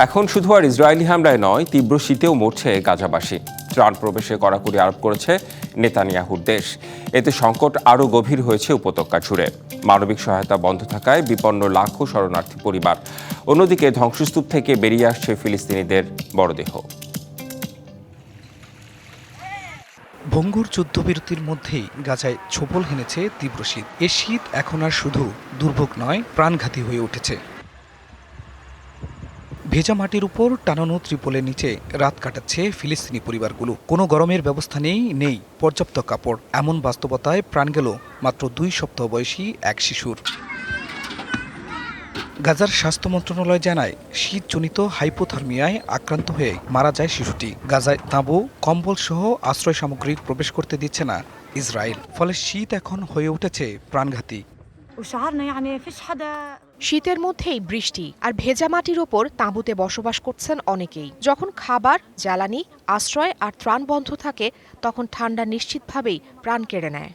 এখন শুধু আর ইসরায়েলি হামলায় নয়, তীব্র শীতেও মরছে গাজাবাসী। ত্রাণ প্রবেশে কড়াকড়ি আরোপ করেছে নেতানিয়াহুর দেশ। এতে সংকট আরও গভীর হয়েছে উপত্যকা জুড়ে। মানবিক সহায়তা বন্ধ থাকায় বিপন্ন লাখো শরণার্থী পরিবার। অন্যদিকে ধ্বংসস্তূপ থেকে বেরিয়ে আসছে ফিলিস্তিনিদের মরদেহ। ভঙ্গুর যুদ্ধবিরতির মধ্যেই গাজায় ছোবল হেনেছে তীব্র শীত। এ শীত এখন আর শুধু দুর্ভোগ নয়, প্রাণঘাতী হয়ে উঠেছে। ভেজা মাটির উপর টানানো ত্রিপলের নিচে রাত কাটাচ্ছে ফিলিস্তিনি পরিবারগুলো। কোনো গরমের ব্যবস্থা নেই পর্যাপ্ত কাপড়। এমন বাস্তবতায় প্রাণ গেল মাত্র 2 সপ্তাহ বয়সী এক শিশুর। গাজার স্বাস্থ্য মন্ত্রণালয় জানায়, শীতজনিত হাইপোথার্মিয়ায় আক্রান্ত হয়ে মারা যায় শিশুটি। গাজায় তাঁবু, কম্বল সহ আশ্রয় সামগ্রী প্রবেশ করতে দিচ্ছে না ইসরায়েল। ফলে শীত এখন হয়ে উঠেছে প্রাণঘাতী। শীতের মধ্যেই বৃষ্টি আর ভেজা মাটির ওপর তাঁবুতে বসবাস করছেন অনেকেই। যখন খাবার, জ্বালানি, আশ্রয় আর ত্রাণ বন্ধ থাকে, তখন ঠান্ডা নিশ্চিতভাবেই প্রাণ কেড়ে নেয়।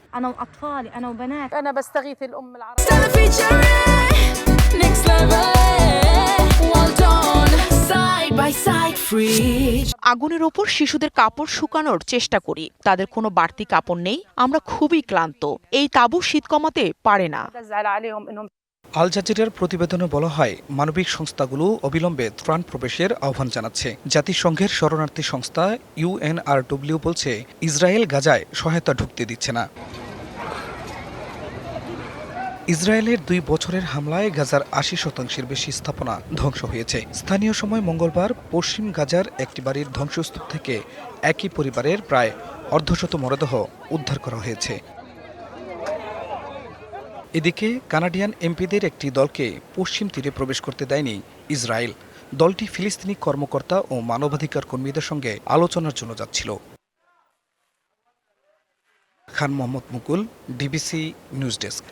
আগুনের ওপর শিশুদের কাপড় শুকানোর চেষ্টা করি। তাদের কোনো বাড়তি কাপড় নেই, আমরা খুবই ক্লান্ত। এই তাঁবু শীত কমাতে পারে না। আল জাজিরার প্রতিবেদনে বলা হয়, মানবিক সংস্থাগুলো অবিলম্বে ত্রাণ প্রবেশের আহ্বান জানাচ্ছে। জাতিসংঘের শরণার্থী সংস্থা UNRW বলছে, ইসরায়েল গাজায় সহায়তা ঢুকতে দিচ্ছে না। ইসরায়েলের 2 বছরের হামলায় গাজার 80% বেশি স্থাপনা ধ্বংস হয়েছে। স্থানীয় সময় মঙ্গলবার পশ্চিম গাজার একটি বাড়ির ধ্বংসস্তূপ থেকে একই পরিবারের প্রায় অর্ধশত মরদেহ উদ্ধার করা হয়েছে। এদিকে কানাডিয়ান এমপিদের একটি দলকে পশ্চিম তীরে প্রবেশ করতে দেয়নি ইসরায়েল। দলটি ফিলিস্তিনি কর্মকর্তা ও মানবাধিকার কর্মীদের সঙ্গে আলোচনার জন্য যাচ্ছিল। খান মোহাম্মদ মুকুল, ডিবিসি নিউজ ডেস্ক।